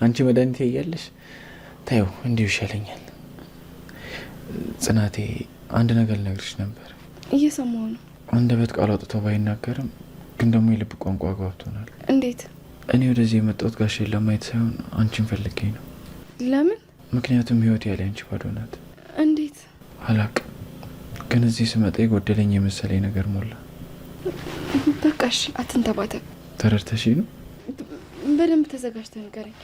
አንቺ መድኃኒቴ እያለሽ ታየው እንዲሁ ይሻለኛል። ጽናቴ አንድ ነገር ልነግርሽ ነበር። እየሰማሁ ነው። አንደበት ቃል አውጥቶ ባይናገርም ግን ደግሞ የልብ ቋንቋ አግባብቶናል። እንዴት? እኔ ወደዚህ የመጣሁት ጋሼን ለማየት ሳይሆን አንቺን ፈልጌ ነው። ለምን? ምክንያቱም ህይወት ያለ አንቺ ባዶ ናት። እንዴት? አላቅም፣ ግን እዚህ ስመጣ የጎደለኝ የመሰለኝ ነገር ሞላ። በቃሽ፣ አትንተባተብ። ተረድተሽ ነው? በደንብ ተዘጋጅተህ ንገረኝ።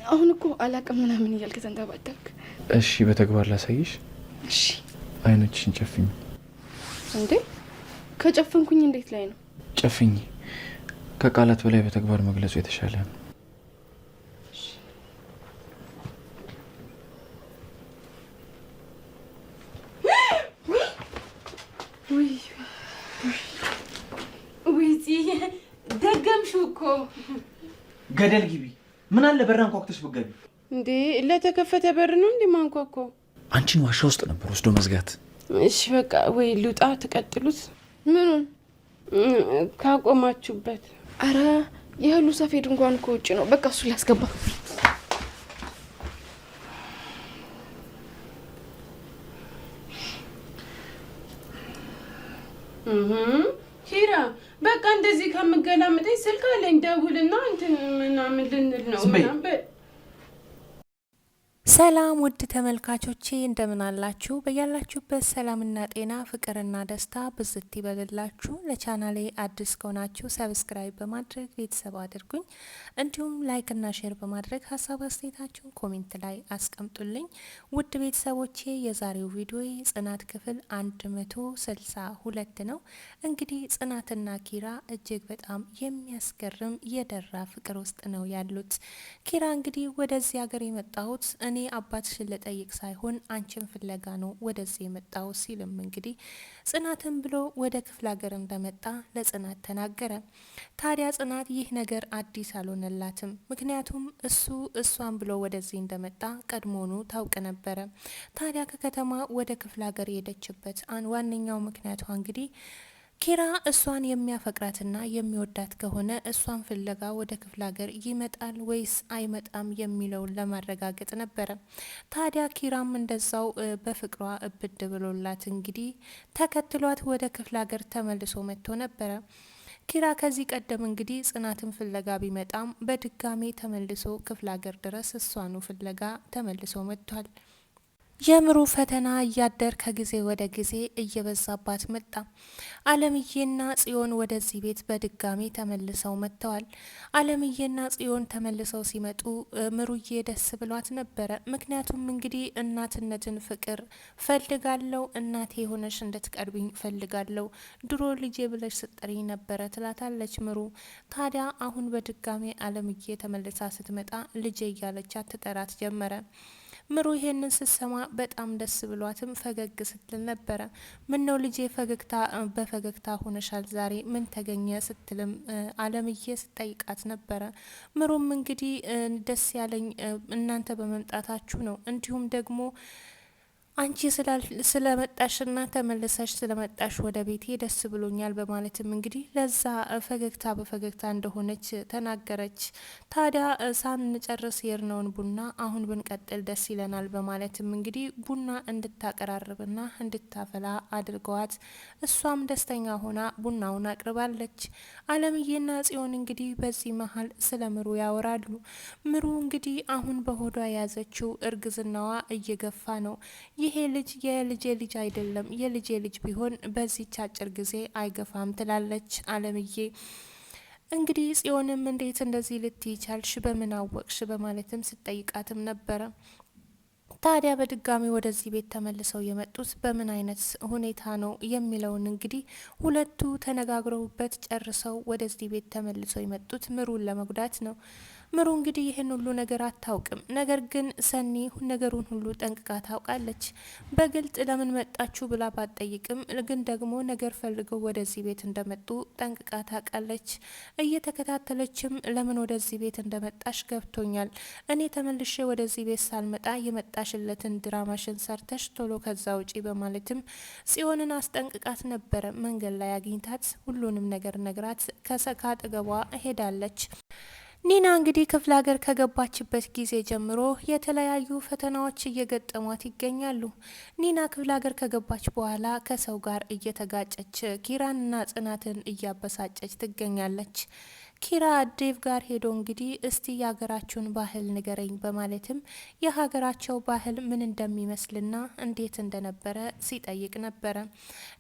አሁን እኮ አላቅም ምናምን እያልክ ተንተባተብክ። እሺ፣ በተግባር ላሳይሽ። እሺ። አይኖችሽን ጨፍኝ። እንዴ? ከጨፈንኩኝ እንዴት ላይ ነው? ጨፍኝ። ከቃላት በላይ በተግባር መግለጹ የተሻለ ነው። ደገምሽው እኮ። ገደል ግቢ። ምን አለ በር አንኳኩተሽ ብትገቢ? እንዴ ለተከፈተ በር ነው እንዴ ማንኳኳ? አንቺን ዋሻ ውስጥ ነበር ወስዶ መዝጋት። እሺ በቃ ወይ ልውጣ፣ ተቀጥሉት። ምኑን ካቆማችሁበት? አረ የህሉ ሰፌድ እንኳን እኮ ውጭ ነው። በቃ እሱ ላስገባ። ኪራ በቃ እንደዚህ ከምገላምጠኝ ስልክ አለኝ፣ ደውልና እንትን ምናምን ልንል ነው ምናምን። ሰላም ውድ ተመልካቾቼ እንደምን አላችሁ? በያላችሁበት ሰላምና ጤና ፍቅርና ደስታ ብዝት ይበልላችሁ። ለቻናሌ አዲስ ከሆናችሁ ሰብስክራይብ በማድረግ ቤተሰብ አድርጉኝ። እንዲሁም ላይክና ሼር በማድረግ ሀሳብ አስተያየታችሁን ኮሜንት ላይ አስቀምጡልኝ። ውድ ቤተሰቦቼ የዛሬው ቪዲዮ ጽናት ክፍል 162 ነው። እንግዲህ ጽናትና ኪራ እጅግ በጣም የሚያስገርም የደራ ፍቅር ውስጥ ነው ያሉት። ኪራ እንግዲህ ወደዚህ ሀገር የመጣሁት እኔ አባትሽን ልጠይቅ ሳይሆን አንቺን ፍለጋ ነው ወደዚህ የመጣው ሲልም እንግዲህ ጽናትን ብሎ ወደ ክፍለ ሀገር እንደመጣ ለጽናት ተናገረ። ታዲያ ጽናት ይህ ነገር አዲስ አልሆነላትም። ምክንያቱም እሷን ብሎ ወደዚህ እንደመጣ ቀድሞኑ ታውቅ ነበረ። ታዲያ ከከተማ ወደ ክፍለ ሀገር የሄደችበት ዋነኛው ምክንያቷ እንግዲህ ኪራ እሷን የሚያፈቅራትና የሚወዳት ከሆነ እሷን ፍለጋ ወደ ክፍለ ሀገር ይመጣል ወይስ አይመጣም የሚለውን ለማረጋገጥ ነበረ። ታዲያ ኪራም እንደዛው በፍቅሯ እብድ ብሎላት እንግዲህ ተከትሏት ወደ ክፍለ ሀገር ተመልሶ መጥቶ ነበረ። ኪራ ከዚህ ቀደም እንግዲህ ጽናትን ፍለጋ ቢመጣም በድጋሜ ተመልሶ ክፍለ ሀገር ድረስ እሷኑ ፍለጋ ተመልሶ መጥቷል። የምሩ ፈተና እያደር ከጊዜ ወደ ጊዜ እየበዛባት መጣ። አለምዬና ጽዮን ወደዚህ ቤት በድጋሚ ተመልሰው መጥተዋል። አለምዬና ጽዮን ተመልሰው ሲመጡ ምሩዬ ደስ ብሏት ነበረ። ምክንያቱም እንግዲህ እናትነትን ፍቅር ፈልጋለው፣ እናቴ የሆነሽ እንድትቀርቢኝ ፈልጋለው፣ ድሮ ልጄ ብለሽ ስጠሪኝ ነበረ ትላታለች ምሩ። ታዲያ አሁን በድጋሚ አለምዬ ተመልሳ ስትመጣ ልጄ እያለቻት ትጠራት ጀመረ። ምሩ ይሄንን ስትሰማ በጣም ደስ ብሏትም ፈገግ ስትል ነበረ። ምን ነው ልጄ በፈገግታ ሆነሻል ዛሬ ምን ተገኘ ስትልም አለምዬ ስጠይቃት ነበረ። ምሩም እንግዲህ ደስ ያለኝ እናንተ በመምጣታችሁ ነው፣ እንዲሁም ደግሞ አንቺ ስለመጣሽና ተመልሰሽ ስለመጣሽ ወደ ቤቴ ደስ ብሎኛል በማለትም እንግዲህ ለዛ ፈገግታ በፈገግታ እንደሆነች ተናገረች። ታዲያ ሳንጨርስ የርነውን ቡና አሁን ብንቀጥል ደስ ይለናል በማለትም እንግዲህ ቡና እንድታቀራርብና እንድታፈላ አድርገዋት እሷም ደስተኛ ሆና ቡናውን አቅርባለች። አለምዬና ጽዮን እንግዲህ በዚህ መሀል ስለ ምሩ ያወራሉ። ምሩ እንግዲህ አሁን በሆዷ የያዘችው እርግዝናዋ እየገፋ ነው። ይሄ ልጅ የልጄ ልጅ አይደለም፣ የልጄ ልጅ ቢሆን በዚህች አጭር ጊዜ አይገፋም ትላለች አለምዬ። እንግዲህ ጽዮንም እንዴት እንደዚህ ልትይ ቻልሽ? በምን አወቅሽ? በማለትም ስትጠይቃትም ነበረ። ታዲያ በድጋሚ ወደዚህ ቤት ተመልሰው የመጡት በምን አይነት ሁኔታ ነው የሚለውን እንግዲህ ሁለቱ ተነጋግረውበት ጨርሰው ወደዚህ ቤት ተመልሰው የመጡት ምሩን ለመጉዳት ነው። ምሩ እንግዲህ ይህን ሁሉ ነገር አታውቅም። ነገር ግን ሰኒ ነገሩን ሁሉ ጠንቅቃ ታውቃለች። በግልጽ ለምን መጣችሁ ብላ ባትጠይቅም ግን ደግሞ ነገር ፈልገው ወደዚህ ቤት እንደመጡ ጠንቅቃ ታውቃለች። እየተከታተለችም ለምን ወደዚህ ቤት እንደመጣሽ ገብቶኛል፣ እኔ ተመልሼ ወደዚህ ቤት ሳልመጣ የመጣሽለትን ድራማሽን ሰርተሽ ቶሎ ከዛ ውጪ በማለትም ጽዮንን አስጠንቅቃት ነበረ። መንገድ ላይ አግኝታት ሁሉንም ነገር ነግራት ከአጠገቧ ሄዳለች። ኒና እንግዲህ ክፍለ ሀገር ከገባችበት ጊዜ ጀምሮ የተለያዩ ፈተናዎች እየገጠሟት ይገኛሉ። ኒና ክፍለ ሀገር ከገባች በኋላ ከሰው ጋር እየተጋጨች ኪራንና ጽናትን እያበሳጨች ትገኛለች። ኪራ ዴቭ ጋር ሄዶ እንግዲህ እስቲ የሀገራችሁን ባህል ንገረኝ በማለትም የሀገራቸው ባህል ምን እንደሚመስልና እንዴት እንደነበረ ሲጠይቅ ነበረ።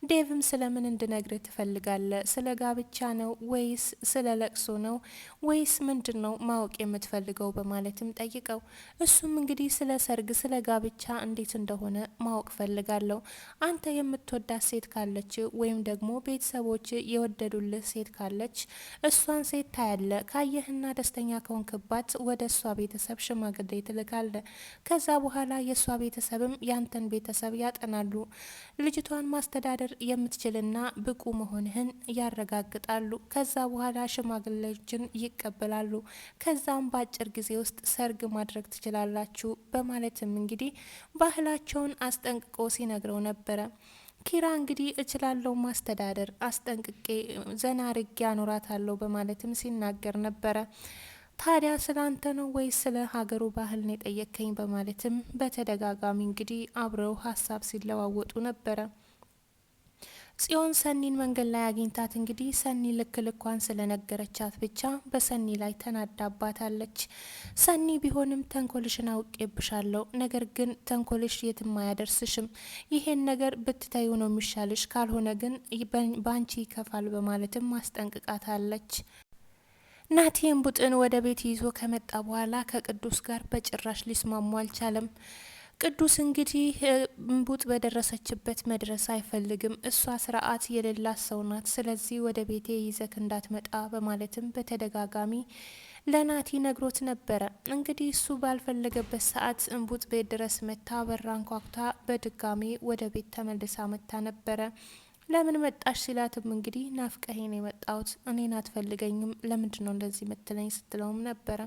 ዴቭም ስለምን እንድነግር ትፈልጋለ? ስለ ጋብቻ ነው ወይስ ስለ ለቅሶ ነው ወይስ ምንድን ነው ማወቅ የምትፈልገው በማለትም ጠይቀው፣ እሱም እንግዲህ ስለ ሰርግ ስለ ጋብቻ እንዴት እንደሆነ ማወቅ ፈልጋለሁ። አንተ የምትወዳት ሴት ካለች ወይም ደግሞ ቤተሰቦች የወደዱልህ ሴት ካለች እሷን ሴት ታያለ። ካየህና ደስተኛ ከሆንክባት ወደ እሷ ቤተሰብ ሽማግሌ ትልካለ። ከዛ በኋላ የእሷ ቤተሰብም ያንተን ቤተሰብ ያጠናሉ። ልጅቷን ማስተዳደር የምትችልና ብቁ መሆንህን ያረጋግጣሉ። ከዛ በኋላ ሽማግሌዎችን ይቀበላሉ። ከዛም በአጭር ጊዜ ውስጥ ሰርግ ማድረግ ትችላላችሁ በማለትም እንግዲህ ባህላቸውን አስጠንቅቆ ሲነግረው ነበረ። ኪራ እንግዲህ እችላለሁ ማስተዳደር አስጠንቅቄ ዘና ርጌ አኖራታለሁ በማለትም ሲናገር ነበረ። ታዲያ ስለ አንተ ነው ወይስ ስለ ሀገሩ ባህል ነው የጠየከኝ በማለትም በተደጋጋሚ እንግዲህ አብረው ሀሳብ ሲለዋወጡ ነበረ። ጽዮን ሰኒን መንገድ ላይ አግኝታት እንግዲህ ሰኒ ልክ ልኳን ስለነገረቻት ብቻ በሰኒ ላይ ተናዳባታለች። ሰኒ ቢሆንም ተንኮልሽን አውቄብሻለሁ፣ ነገር ግን ተንኮልሽ የትም አያደርስሽም። ይሄን ነገር ብትተዩ ነው የሚሻልሽ፣ ካልሆነ ግን ባንቺ ይከፋል በማለትም ማስጠንቅቃታለች። ናቲን ቡጥን ወደ ቤት ይዞ ከመጣ በኋላ ከቅዱስ ጋር በጭራሽ ሊስማሙ አልቻለም። ቅዱስ እንግዲህ ቡጥ በደረሰችበት መድረስ አይፈልግም። እሷ ስርዓት የሌላት ሰው ናት። ስለዚህ ወደ ቤቴ ይዘክ እንዳትመጣ በማለትም በተደጋጋሚ ለናቲ ነግሮት ነበረ። እንግዲህ እሱ ባልፈለገበት ሰዓት ቡጥ ቤት ድረስ መታ በራን ኳኩታ በድጋሚ ወደ ቤት ተመልሳ መታ ነበረ። ለምን መጣሽ ሲላትም እንግዲህ ናፍቀኸኝ ነው የመጣሁት፣ እኔን አትፈልገኝም፣ ለምንድን ነው እንደዚህ ምትለኝ ስትለውም ነበረ።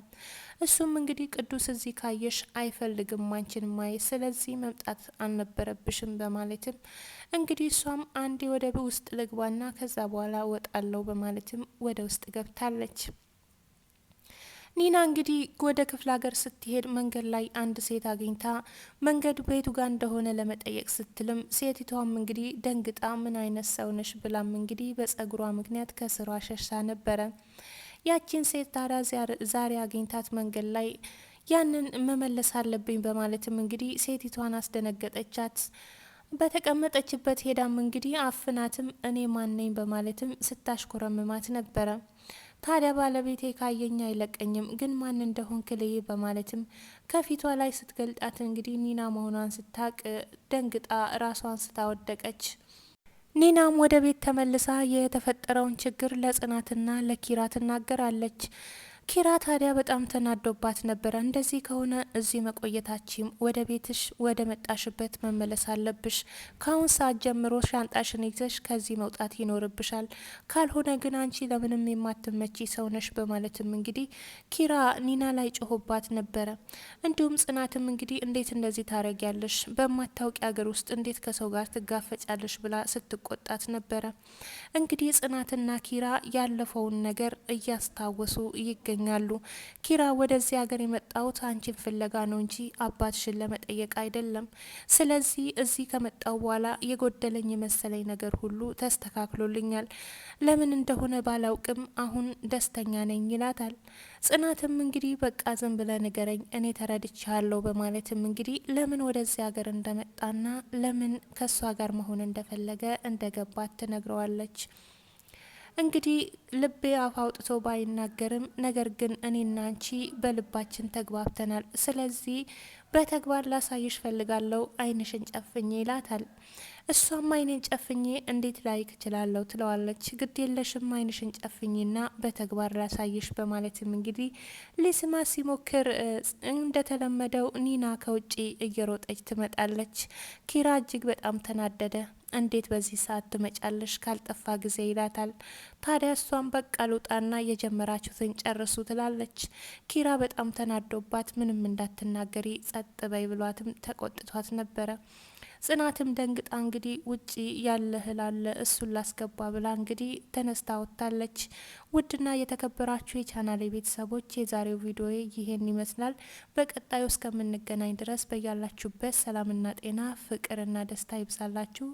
እሱም እንግዲህ ቅዱስ እዚህ ካየሽ አይፈልግም አንቺን ማየት፣ ስለዚህ መምጣት አልነበረብሽም በማለትም እንግዲህ እሷም አንዴ ወደ ውስጥ ልግባና ከዛ በኋላ ወጣለው በማለትም ወደ ውስጥ ገብታለች። ኒና እንግዲህ ወደ ክፍለ ሀገር ስትሄድ መንገድ ላይ አንድ ሴት አግኝታ መንገድ ቤቱ ጋር እንደሆነ ለመጠየቅ ስትልም ሴቲቷም እንግዲህ ደንግጣ ምን አይነት ሰው ነሽ ብላም እንግዲህ በጸጉሯ ምክንያት ከስሯ ሸሽታ ነበረ። ያቺን ሴት ታዲያ ዛሬ አግኝታት መንገድ ላይ ያንን መመለስ አለብኝ በማለትም እንግዲህ ሴቲቷን አስደነገጠቻት። በተቀመጠችበት ሄዳም እንግዲህ አፍናትም እኔ ማነኝ በማለትም ስታሽኮረምማት ነበረ። ታዲያ ባለቤቴ ካየኝ አይለቀኝም፣ ግን ማን እንደሆን ክልይ በማለትም ከፊቷ ላይ ስትገልጣት እንግዲህ ኒና መሆኗን ስታቅ ደንግጣ ራሷን ስታወደቀች። ኒናም ወደ ቤት ተመልሳ የተፈጠረውን ችግር ለጽናትና ለኪራ ትናገራለች። ኪራ ታዲያ በጣም ተናዶባት ነበረ። እንደዚህ ከሆነ እዚህ መቆየታችም ወደ ቤትሽ ወደ መጣሽበት መመለስ አለብሽ። ከአሁን ሰዓት ጀምሮ ሻንጣሽን ይዘሽ ከዚህ መውጣት ይኖርብሻል። ካልሆነ ግን አንቺ ለምንም የማትመቺ ሰው ነሽ በማለትም እንግዲህ ኪራ ኒና ላይ ጮሆባት ነበረ። እንዲሁም ጽናትም እንግዲህ እንዴት እንደዚህ ታረጊያለሽ? በማታውቂ ሀገር ውስጥ እንዴት ከሰው ጋር ትጋፈጫለሽ? ብላ ስትቆጣት ነበረ። እንግዲህ ጽናትና ኪራ ያለፈውን ነገር እያስታወሱ ይገኛሉ። ኪራ ወደዚህ ሀገር የመጣሁት አንቺን ፍለጋ ነው እንጂ አባትሽን ለመጠየቅ አይደለም። ስለዚህ እዚህ ከመጣው በኋላ የጎደለኝ የመሰለኝ ነገር ሁሉ ተስተካክሎልኛል። ለምን እንደሆነ ባላውቅም አሁን ደስተኛ ነኝ ይላታል። ጽናትም እንግዲህ በቃ ዝም ብለ ንገረኝ፣ እኔ ተረድቻለሁ በማለትም እንግዲህ ለምን ወደዚህ ሀገር እንደመጣና ለምን ከሷ ጋር መሆን እንደፈለገ እንደገባት ትነግረዋለች። እንግዲህ ልቤ አፍ አውጥቶ ባይናገርም ነገር ግን እኔና አንቺ በልባችን ተግባብተናል። ስለዚህ በተግባር ላሳይሽ ፈልጋለሁ፣ አይንሽን ጨፍኜ ይላታል። እሷም አይኔን ጨፍኜ እንዴት ላይክ እችላለሁ ትለዋለች። ግድ የለሽም አይንሽን ጨፍኜና በተግባር ላሳይሽ በማለትም እንግዲህ ሊስማ ሲሞክር እንደተለመደው ኒና ከውጪ እየሮጠች ትመጣለች። ኪራ እጅግ በጣም ተናደደ። እንዴት በዚህ ሰዓት ትመጫለሽ? ካልጠፋ ጊዜ ይላታል። ታዲያ እሷም በቃ ልውጣና የጀመራችሁትን ጨርሱ ትላለች። ኪራ በጣም ተናዶባት ምንም እንዳትናገሪ ጸጥ በይ ብሏትም ተቆጥቷት ነበረ። ጽናትም ደንግጣ እንግዲህ ውጪ ያለ እህል አለ እሱን ላስገባ ብላ እንግዲህ ተነስታ ወጥታለች። ውድና የተከበራችሁ የቻናሌ ቤተሰቦች የዛሬው ቪዲዮ ይሄን ይመስላል። በቀጣዩ እስከምንገናኝ ድረስ በያላችሁበት ሰላምና ጤና ፍቅርና ደስታ ይብዛላችሁ።